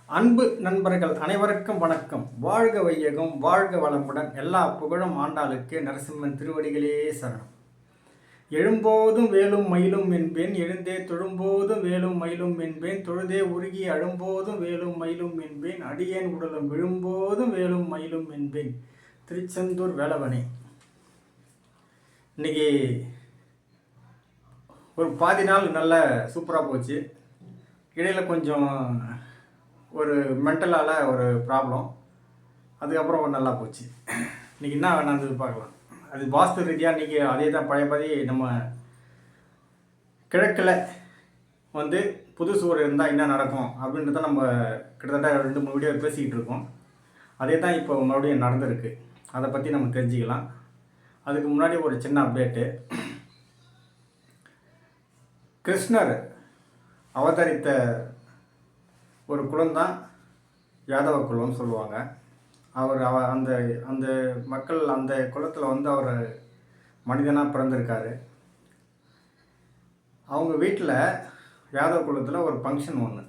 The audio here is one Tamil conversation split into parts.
அன்பு நண்பர்கள் அனைவருக்கும் வணக்கம். வாழ்க வையகம், வாழ்க வளமுடன். எல்லா புகழும் ஆண்டாளுக்கு. நரசிம்மன் திருவடிகளே சரணம். எழும்போதும் வேலும் மயிலும் என்பேன், எழுந்தே தொழும்போதும் வேலும் மயிலும் என்பேன், தொழுதே உருகி அழும்போதும் வேலும் மயிலும் என்பேன், அடியேன் உடலும் விழும்போதும் வேலும் மயிலும் என்பேன். திருச்செந்தூர் வேலவனே. இன்னைக்கு ஒரு பாதி நாள் நல்லா சூப்பராக போச்சு. இடையில கொஞ்சம் ஒரு மென்டலால் ஒரு ப்ராப்ளம், அதுக்கப்புறம் நல்லா போச்சு. இன்றைக்கி என்ன நடந்தது பார்க்கலாம். அது வாஸ்து ரீதியாக இன்றைக்கி அதே தான் பழையபடி நம்ம கிழக்கில் வந்து புது சுவர் இருந்தால் என்ன நடக்கும் அப்படின்றத நம்ம கிட்டத்தட்ட 2-3 வீடியோ பேசிக்கிட்டு இருக்கோம். அதே தான் இப்போ மறுபடியும் நடந்திருக்கு. அதை பற்றி நம்ம தெரிஞ்சுக்கலாம். அதுக்கு முன்னாடி ஒரு சின்ன அப்டேட்டு. கிருஷ்ணர் அவதரித்த ஒரு குலம்தான் யாதவ குலம்னு சொல்லுவாங்க. அந்த அந்த மக்கள் அந்த குலத்தில் வந்து அவர் மனிதனாக பிறந்திருக்காரு. அவங்க வீட்டில் யாதவ குலத்தில் ஒரு ஃபங்க்ஷன் ஒன்று.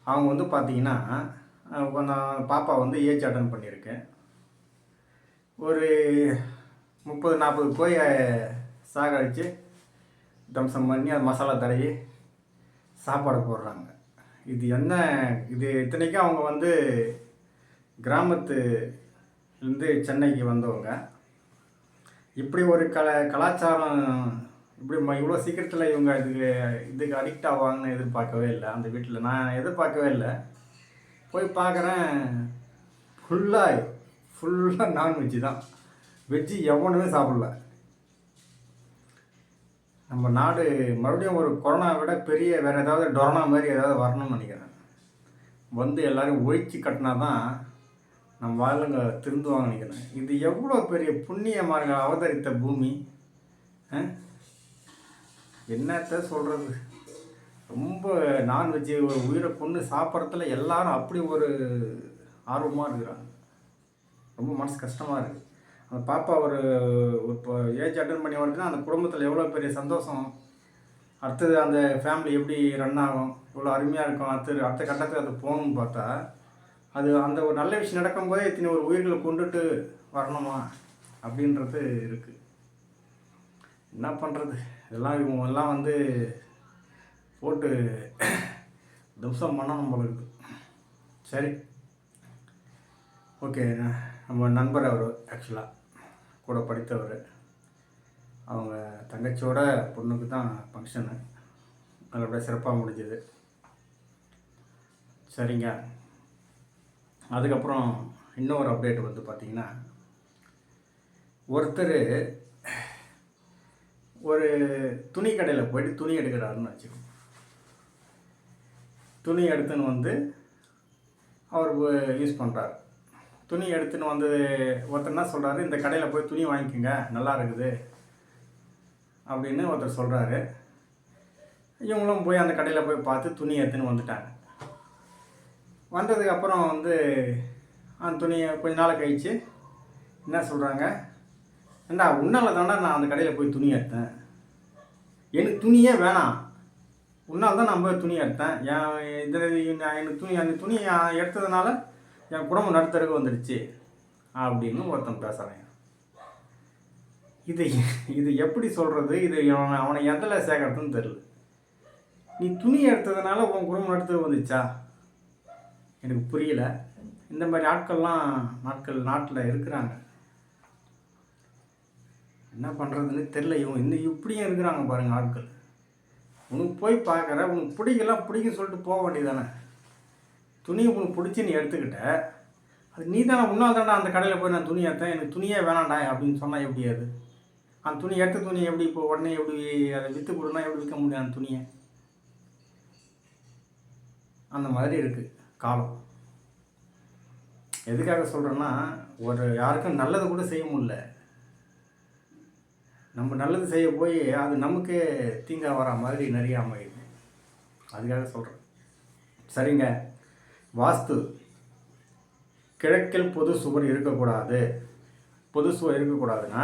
அவங்க வந்து பார்த்திங்கன்னா, நான் பாப்பா வந்து ஏஜ் அட்டன் பண்ணியிருக்கேன். ஒரு 30-40 கோயை சாகடித்து தம்சம் பண்ணி அது மசாலா தடவி சாப்பாடு போடுறாங்க. இது இத்தனைக்கும் அவங்க வந்து கிராமத்துலேருந்து சென்னைக்கு வந்தவங்க. இப்படி ஒரு கலாச்சாரம் இப்படி இவ்வளோ சீக்கிரத்தில் இவங்க இதுக்கு அடிக்ட் ஆவாங்கன்னு எதிர்பார்க்கவே இல்லை. அந்த வீட்டில் நான் எதிர்பார்க்கவே இல்லை. போய் பார்க்குறேன், ஃபுல்லாக நான்வெஜ்ஜு தான். வெஜ்ஜு எவனுமே சாப்பிடல. நம்ம நாடு மறுபடியும் ஒரு கொரோனா விட பெரிய வேறு ஏதாவது டொரோனா மாதிரி ஏதாவது வரணும்னு நினைக்கிறேன். வந்து எல்லோரும் ஒழிச்சு கட்டினா தான் நம்ம ஆளுங்க திருந்துவாங்க நினைக்கிறேன். இது எவ்வளோ பெரிய புண்ணியமாக அவதரித்த பூமி. என்னத்த சொல்கிறது. ரொம்ப நான்வெஜ்ஜு ஒரு உயிரை கொண்டு சாப்பிட்றதுல எல்லாரும் அப்படி ஒரு ஆர்வமாக இருக்கிறாங்க. ரொம்ப மனசு கஷ்டமாக இருக்குது. அந்த பாப்பா ஒரு இப்போ ஏஜ் அட்டன் பண்ணி வருதுன்னா அந்த குடும்பத்தில் எவ்வளோ பெரிய சந்தோஷம். அடுத்தது அந்த ஃபேமிலி எப்படி ரன் ஆகும், இவ்வளோ அருமையாக இருக்கும். அடுத்த கட்டத்துக்கு அது போகணும்னு பார்த்தா அது அந்த ஒரு நல்ல விஷயம் நடக்கும்போதே இத்தனை ஒரு உயிர்களை கொண்டுட்டு வரணுமா அப்படின்றது இருக்குது. என்ன பண்ணுறது. இவங்கெல்லாம் வந்து போட்டு தும்சம் பண்ணணும் போல இருக்குது. சரி, ஓகே. நம்ம நண்பர் அவர் ஆக்சுவலாக கூட படித்தவர். அவங்க தங்கச்சியோட பொண்ணுக்கு தான் ஃபங்க்ஷனு. நல்லபடியாக சிறப்பாக முடிஞ்சது. சரிங்க. அதுக்கப்புறம் இன்னொரு அப்டேட் வந்து பார்த்திங்கன்னா, ஒருத்தர் ஒரு துணி கடையில் போய்ட்டு துணி எடுக்கிறாருன்னு வச்சுக்கோங்க. துணி எடுத்துன்னு வந்து அவர் யூஸ் பண்ணுறாரு. துணி எடுத்துன்னு வந்து ஒருத்தர் என்ன சொல்கிறாரு, இந்த கடையில் போய் துணி வாங்கிக்கோங்க, நல்லா இருக்குது அப்படின்னு ஒருத்தர் சொல்கிறாரு. இவங்களும் போய் அந்த கடையில் போய் பார்த்து துணி எடுத்துன்னு வந்துட்டாங்க. வந்ததுக்கப்புறம் வந்து அந்த துணியை கொஞ்ச நாள் கழித்து என்ன சொல்கிறாங்க, ஏண்டா உன்னால் தாண்டா நான் அந்த கடையில் போய் துணி எடுத்தேன், எனக்கு துணியே வேணாம், உன்னால் தான் நான் போய் துணி எடுத்தேன், எனக்கு அந்த துணி எடுத்ததுனால என் குடும்பம் நடுத்தருக்கு வந்துடுச்சு அப்படின்னு ஒருத்தன் பேசுகிறேன். இது எப்படி சொல்கிறது. இது அவனை எதில் சேர்க்கறதுன்னு தெரியல. நீ துணி எடுத்ததுனால உன் குடும்பம் நடுத்தருக்கு வந்துச்சா? எனக்கு புரியல. இந்த மாதிரி நாட்டில் இருக்கிறாங்க. என்ன பண்ணுறதுன்னு தெரில. இவங்க இப்படியும் இருக்கிறாங்க பாருங்கள் ஆட்கள். உனக்கு போய் பார்க்குற, உனக்கு பிடிக்கும் சொல்லிட்டு போக வேண்டியதானே. துணி உனக்கு பிடிச்சி நீ எடுத்துக்கிட்ட, அது நீ தானே உன்னால் தானே அந்த கடையில் போய் நான் துணி எடுத்தேன், எனக்கு துணியே வேணாண்டா அப்படின்னு சொன்னால் எப்படி? அது அந்த துணி எடுத்த துணி எப்படி இப்போ உடனே எப்படி அதை விற்று கொடுனா எப்படி விற்க முடியும் அந்த துணியை? அந்த மாதிரி இருக்குது காலம். எதுக்காக சொல்கிறேன்னா, யாருக்கும் நல்லது கூட செய்ய முடியல. நம்ம நல்லது செய்ய போய் அது நமக்கே தீங்கா வர மாதிரி நிறைய அமையுது. அதுக்காக சொல்கிறேன். சரிங்க. வாஸ்து கிழக்கில் பொது சுவர் இருக்கக்கூடாது. பொது சுவர் இருக்கக்கூடாதுன்னா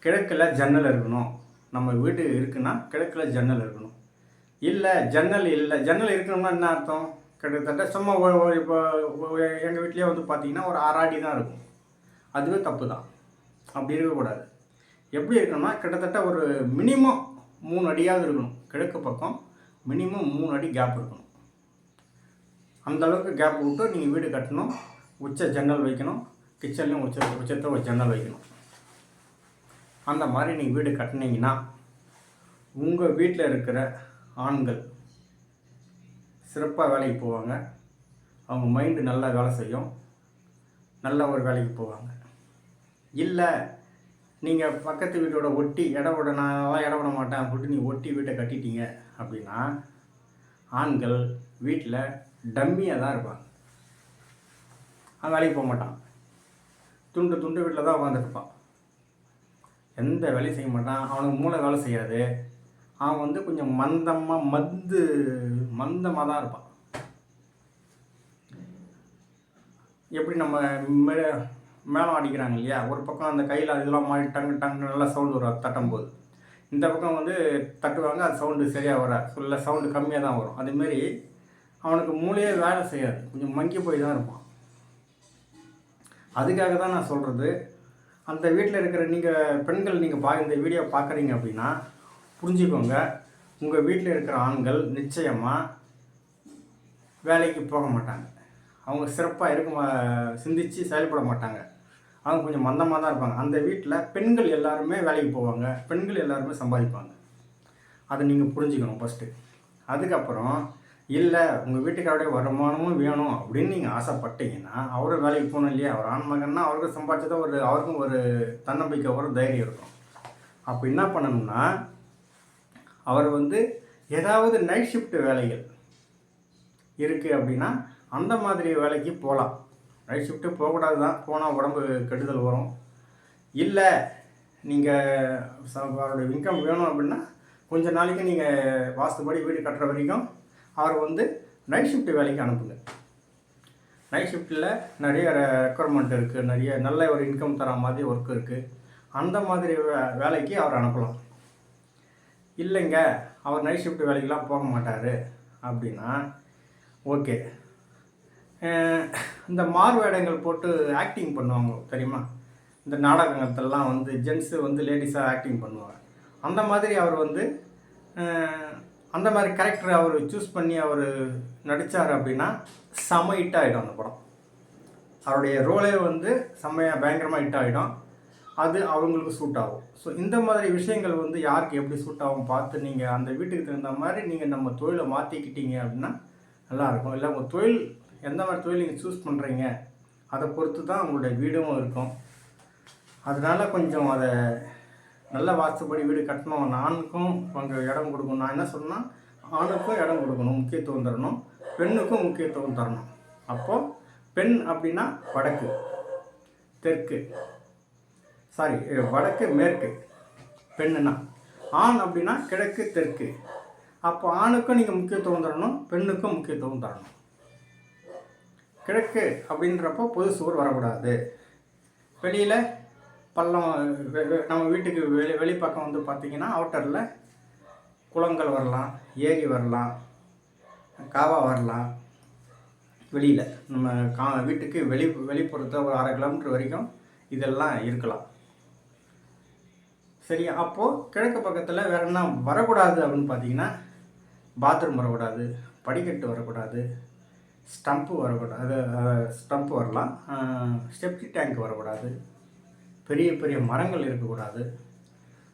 கிழக்கில் ஜன்னல் இருக்கணும். நம்ம வீடு இருக்குன்னா கிழக்கில் ஜன்னல் இருக்கணும். இல்லை ஜன்னல் இருக்கணும்னா என்ன அர்த்தம்? கிட்டத்தட்ட சும்மா இப்போ எங்கள் வீட்லேயே வந்து பார்த்திங்கன்னா ஒரு 6 அடி தான் இருக்கும். அதுவே தப்பு தான். அப்படி இருக்கக்கூடாது. எப்படி இருக்கணும்னா கிட்டத்தட்ட ஒரு மினிமம் 3 அடியாவது இருக்கணும். கிழக்கு பக்கம் மினிமம் 3 அடி கேப் இருக்கணும். அந்தளவுக்கு கேப் விட்டு நீங்கள் வீடு கட்டணும். உச்ச ஜன்னல் வைக்கணும். கிச்சன்லேயும் உச்சத்தை ஒரு ஜன்னல் வைக்கணும். அந்த மாதிரி நீங்கள் வீடு கட்டினீங்கன்னா உங்கள் வீட்டில் இருக்கிற ஆண்கள் சிறப்பாக வேலைக்கு போவாங்க. அவங்க மைண்டு நல்லா வேலை செய்யும். நல்ல ஒரு வேலைக்கு போவாங்க. இல்லை நீங்கள் பக்கத்து வீட்டோட ஒட்டி நான்லாம் இடம் விட மாட்டேன் அப்படின்ட்டு நீங்கள் ஒட்டி வீட்டை கட்டிட்டீங்க அப்படின்னா ஆண்கள் வீட்டில் டம்மியாக தான் இருப்பாங்க. அவன் வேலைக்கு போக மாட்டான். துண்டு வீட்டில் தான் உட்காந்துருப்பான். எந்த வேலையும் செய்ய மாட்டான். அவனுக்கு மூளை வேலை செய்யாது. அவன் வந்து கொஞ்சம் மந்தமாக தான் இருப்பான். எப்படி நம்ம மேளம் அடிக்கிறாங்க இல்லையா, ஒரு பக்கம் அந்த கையில் இதெல்லாம் மாறி டங்கு நல்லா சவுண்டு வரும் தட்டும்போது. இந்த பக்கம் வந்து தட்டுவாங்க, அது சவுண்டு சரியாக வராது, சொல்ல சவுண்டு கம்மியாக தான் வரும். அதேமாரி அவனுக்கு மூளையே வேலை செய்யாது, கொஞ்சம் மங்கி போய் தான் இருப்பான். அதுக்காக தான் நான் சொல்கிறது, அந்த வீட்டில் இருக்கிற நீங்கள் பெண்கள் நீங்கள் இந்த வீடியோ பார்க்குறீங்க அப்படின்னா புரிஞ்சுக்கோங்க, உங்கள் வீட்டில் இருக்கிற ஆண்கள் நிச்சயமாக வேலைக்கு போக மாட்டாங்க. அவங்க சிறப்பாக சிந்தித்து செயல்பட மாட்டாங்க. அவங்க கொஞ்சம் மந்தமாக தான் இருப்பாங்க. அந்த வீட்டில் பெண்கள் எல்லாருமே வேலைக்கு போவாங்க, பெண்கள் எல்லாருமே சம்பாதிப்பாங்க. அதை நீங்கள் புரிஞ்சுக்கணும் ஃபஸ்ட்டு. அதுக்கப்புறம் இல்லை உங்கள் வீட்டுக்காருடைய வருமானமும் வேணும் அப்படின்னு நீங்கள் ஆசைப்பட்டீங்கன்னா அவரும் வேலைக்கு போகணும் இல்லையா. அவர் ஆண் மகன்னா அவருக்கும் சம்பாதிச்சதா அவருக்கும் ஒரு தன்னம்பிக்கை, ஒரு தைரியம் இருக்கும். அப்போ என்ன பண்ணணும்னா அவர் வந்து ஏதாவது நைட் ஷிஃப்ட் வேலைகள் இருக்குது அப்படின்னா அந்த மாதிரி வேலைக்கு போகலாம். நைட் ஷிஃப்ட்டு போகக்கூடாது தான், போனால் உடம்பு கெடுதல் வரும். இல்லை நீங்கள் அவருடைய இன்கம் வேணும் அப்படின்னா கொஞ்சம் நாளைக்கு நீங்கள் வாஸ்துபடி வீடு கட்டுற வரைக்கும் அவர் வந்து நைட் ஷிஃப்ட் வேலைக்கு அனுப்புங்க. நைட் ஷிஃப்ட்டில் நிறைய ரெக்குவயர்மெண்ட் இருக்குது, நிறைய நல்ல ஒரு இன்கம் தர மாதிரி ஒர்க் இருக்குது. அந்த மாதிரி வேலைக்கு அவர் அனுப்பலாம். இல்லைங்க அவர் நைட் ஷிஃப்ட் வேலைக்கெலாம் போக மாட்டார் அப்படின்னா ஓகே, இந்த மார்வேடங்கள் போட்டு ஆக்டிங் பண்ணுவாங்க தெரியுமா, இந்த நாடகங்கள்லாம் வந்து ஜென்ஸு வந்து லேடிஸாக ஆக்டிங் பண்ணுவாங்க. அந்த மாதிரி அவர் வந்து அந்த மாதிரி கேரக்டரை அவர் சூஸ் பண்ணி அவர் நடித்தார் அப்படின்னா செம ஹிட் ஆகிடும் அந்த படம். அவருடைய ரோலே வந்து செம்மையாக பயங்கரமாக ஹிட் ஆகிடும். அது அவங்களுக்கு சூட் ஆகும். ஸோ இந்த மாதிரி விஷயங்கள் வந்து யாருக்கு எப்படி சூட் ஆகும் பார்த்து நீங்கள் அந்த வீட்டுக்கு தகுந்த மாதிரி நீங்கள் நம்ம தொழிலை மாற்றிக்கிட்டீங்க அப்படின்னா நல்லாயிருக்கும். இல்லை உங்கள் தொழில் எந்த மாதிரி தொழில் நீங்கள் சூஸ் பண்ணுறீங்க அதை பொறுத்து தான் உங்களுடைய வீடும் இருக்கும். அதனால் கொஞ்சம் அதை நல்ல வாஸ்துபடி வீடு கட்டணும். ஆணுக்கும் கொஞ்சம் இடம் கொடுக்கணும். நான் என்ன சொன்னால் ஆணுக்கும் இடம் கொடுக்கணும், முக்கியத்துவம் தரணும், பெண்ணுக்கும் முக்கியத்துவம் தரணும். அப்போது பெண் அப்படின்னா வடக்கு தெற்கு, சாரி வடக்கு மேற்கு பெண்ணுன்னா, ஆண் அப்படின்னா கிழக்கு தெற்கு. அப்போ ஆணுக்கும் நீங்கள் முக்கியத்துவம் தரணும், பெண்ணுக்கும் முக்கியத்துவம் தரணும். கிழக்கு அப்படின்றப்போ பொது சுவர் வரக்கூடாது. வெளியில் பள்ளம், நம்ம வீட்டுக்கு வெளிப்பக்கம் வந்து பார்த்திங்கன்னா அவுட்டரில் குளங்கள் வரலாம், ஏரி வரலாம், காவா வரலாம். வெளியில் நம்ம வீட்டுக்கு வெளிப்புறத்தை ஒரு 1/2 கிலோமீட்டர் வரைக்கும் இதெல்லாம் இருக்கலாம். சரி, அப்போது கிழக்கு பக்கத்தில் வேறு என்ன வரக்கூடாது அப்படின்னு பார்த்தீங்கன்னா பாத்ரூம் வரக்கூடாது, படிக்கட்டு வரக்கூடாது, ஸ்டம்ப்பு வரக்கூடாது, ஸ்டம்ப்பு வரலாம், செப்டி டேங்க் வரக்கூடாது, பெரிய பெரிய மரங்கள் இருக்கக்கூடாது.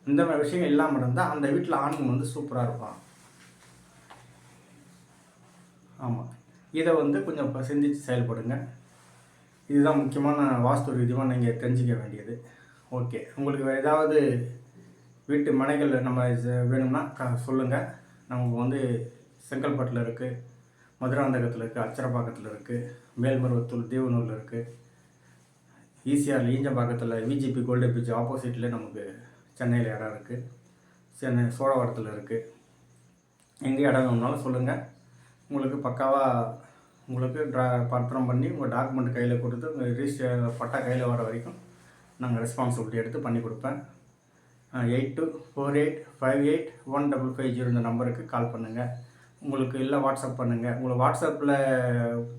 இந்த மாதிரி விஷயங்கள் இல்லாமல் இருந்தால் அந்த வீட்டில் ஆண்கள் வந்து சூப்பராக இருப்பான். ஆமாம், இதை வந்து கொஞ்சம் சிந்தித்து செயல்படுங்க. இதுதான் முக்கியமான வாஸ்து ரீதியாக நீங்கள் தெரிஞ்சிக்க வேண்டியது. ஓகே, உங்களுக்கு ஏதாவது வீட்டு மனைகள் நம்ம வேணும்னா சொல்லுங்கள். நமக்கு வந்து செங்கல்பட்டில் இருக்குது, மதுராந்தகத்தில் இருக்குது, அச்சரப்பாக்கத்தில் இருக்குது, மேல்மருவத்தூர் தேவனூரில் இருக்குது, ஈசிஆரில் ஈஞ்சம்பாக்கத்தில் விஜிபி கோல்டு பீச் ஆப்போசிட்டில் நமக்கு சென்னையில் இடம் இருக்குது, சென்னை சோழவரத்தில் இருக்குது. எங்கே இடம் வேணும்னாலும் சொல்லுங்கள். உங்களுக்கு பக்காவாக உங்களுக்கு பத்திரம் பண்ணி உங்கள் டாக்குமெண்ட் கையில் கொடுத்து உங்கள் ரிஜிஸ்டர் பட்டா கையில் வர வரைக்கும் நாங்கள் ரெஸ்பான்சிபிலிட்டி எடுத்து பண்ணி கொடுப்பேன். 8248581550 இந்த நம்பருக்கு கால் பண்ணுங்கள். உங்களுக்கு இல்லை வாட்ஸ்அப் பண்ணுங்கள். உங்களுக்கு வாட்ஸ்அப்பில்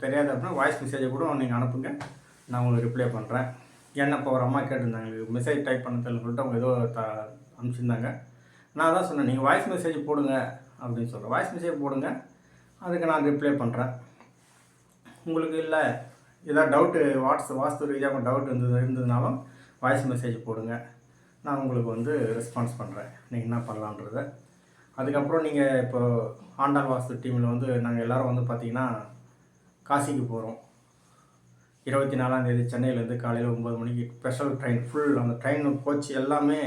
தெரியாது அப்படின்னா வாய்ஸ் மெசேஜை கூட நீங்கள் அனுப்புங்க, நான் உங்களுக்கு ரிப்ளை பண்ணுறேன். ஏன்னா இப்போ ஒரு அம்மா கேட்டிருந்தாங்க, மெசேஜ் டைப் பண்ண தெரியலன்னு சொல்லிட்டு அவங்க ஏதோ அனுப்பிச்சிருந்தாங்க. நான் தான் சொன்னேன், நீங்கள் வாய்ஸ் மெசேஜ் போடுங்க அப்படின்னு சொல்கிறேன். வாய்ஸ் மெசேஜ் போடுங்க, அதுக்கு நான் ரிப்ளை பண்ணுறேன். உங்களுக்கு இல்லை ஏதாவது டவுட்டு வாஸ்து ரீதியாக டவுட் இருந்ததுனாலும் வாய்ஸ் மெசேஜ் போடுங்க, நான் உங்களுக்கு ரெஸ்பான்ஸ் பண்ணுறேன் நீங்கள் என்ன பண்ணலான்றதை. அதுக்கப்புறம் நீங்கள் இப்போ ஆண்டாள் வாஸ்து டீமில் நாங்கள் எல்லோரும் பார்த்திங்கன்னா காசிக்கு போகிறோம். 24ஆம் தேதி சென்னையிலேருந்து காலையில் 9 மணிக்கு ஸ்பெஷல் ட்ரெயின், ஃபுல் அந்த ட்ரெயின் கோச் எல்லாமே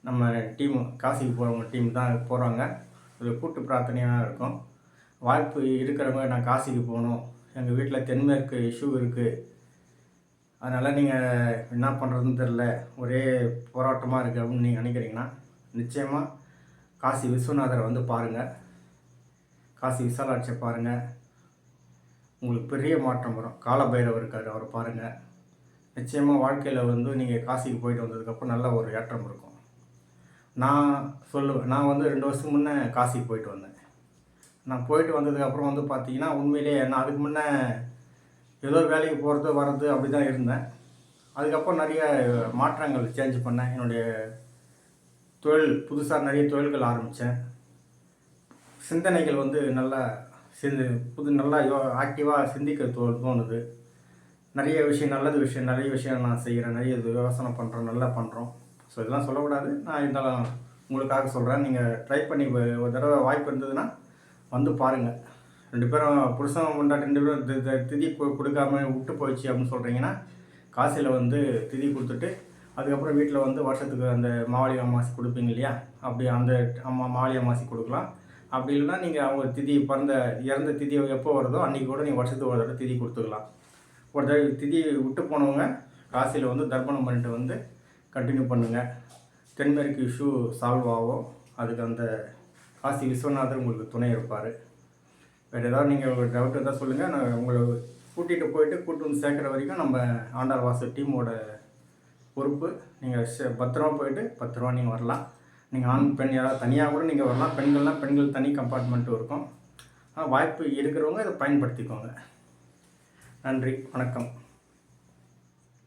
நம்ம டீமு காசிக்கு போகிறவங்க டீம் தான் போகிறாங்க. ஒரு கூட்டு பிரார்த்தனையாக இருக்கும். வாய்ப்பு இருக்கிறவங்க நான் காசிக்கு போகணும், எங்கள் வீட்டில் தென்மேற்கு இஷ்யூ இருக்குது, அதனால் நீங்கள் என்ன பண்ணுறதுன்னு தெரில, ஒரே போராட்டமாக இருக்குது அப்படின்னு நீங்கள் நினைக்கிறீங்கன்னா நிச்சயமாக காசி விஸ்வநாதரை பாருங்கள், காசி விசாலாட்சியை பாருங்கள். உங்களுக்கு பெரிய மாற்றம் வரும். காலபைரவர் இருக்கார், அவரை பாருங்கள். நிச்சயமாக வாழ்க்கையில் நீங்கள் காசிக்கு போயிட்டு வந்ததுக்கப்புறம் நல்ல ஒரு ஏற்றம் இருக்கும். நான் சொல்லுவேன், நான் 2 வருஷத்துக்கு முன்னே காசிக்கு போயிட்டு வந்தேன். நான் போயிட்டு வந்ததுக்கப்புறம் பார்த்தீங்கன்னா உண்மையிலேயே நான் அதுக்கு முன்னே ஏதோ வேலைக்கு போகிறது வர்றது அப்படி தான் இருந்தேன். அதுக்கப்புறம் நிறைய மாற்றங்கள் சேஞ்ச் பண்ணேன். என்னுடைய தொழில் புதுசாக நிறைய தொழில்கள் ஆரம்பித்தேன். சிந்தனைகள் நல்லா நல்லா ஆக்டிவாக சிந்திக்க தோணுது. நிறைய விஷயம் நிறைய விஷயம் நான் செய்கிறேன், நிறைய யோசனை பண்ணுறோம், நல்லா பண்ணுறோம். ஸோ இதெல்லாம் சொல்லக்கூடாது, நான் இருந்தாலும் உங்களுக்காக சொல்கிறேன். நீங்கள் ட்ரை பண்ணி ஒரு தடவை வாய்ப்பு இருந்ததுன்னா பாருங்கள். 2 பேரும் புருஷன் முன்னாடி 2 பேரும் திதி கொடுக்காம விட்டு போயிடுச்சு அப்படின்னு சொல்கிறீங்கன்னா காசியில் திதி கொடுத்துட்டு அதுக்கப்புறம் வீட்டில் வருஷத்துக்கு அந்த மாவழி அமாவாசை கொடுப்பீங்க இல்லையா, அப்படி அந்த மாவழி அமாவாசை கொடுக்கலாம். அப்படி இல்லைன்னா நீங்கள் அவங்க திதி இறந்த திதி எப்போ வருதோ அன்றைக்கி கூட நீங்கள் வருஷத்துக்கு ஒரு தடவை திதி கொடுத்துக்கலாம். ஒரு தடவை திதி விட்டு போனவங்க காசியில் தர்ப்பணம் பண்ணிட்டு கண்டினியூ பண்ணுங்கள். தென்மேற்கு இஷ்யூ சால்வ் ஆகும். அதுக்கு அந்த காசி விஸ்வநாதர் உங்களுக்கு துணை இருப்பார். வேறு ஏதாவது நீங்கள் ஒரு டவுட் இருந்தால் சொல்லுங்கள், நான் உங்களை கூட்டிகிட்டு போயிட்டு சேர்க்குற வரைக்கும் நம்ம ஆண்டாள் வாஸ்து டீமோட பொறுப்பு. நீங்கள் பத்திரமா போயிட்டு பத்திரமா நீங்கள் வரலாம். நீங்கள் ஆண் பெண் யாராவது தனியாக கூட நீங்கள் வரலாம். பெண்கள் தனி கம்பார்ட்மெண்ட்டும் இருக்கும். வாய்ப்பு இருக்கிறவங்க இதை பயன்படுத்திக்கோங்க. நன்றி, வணக்கம்.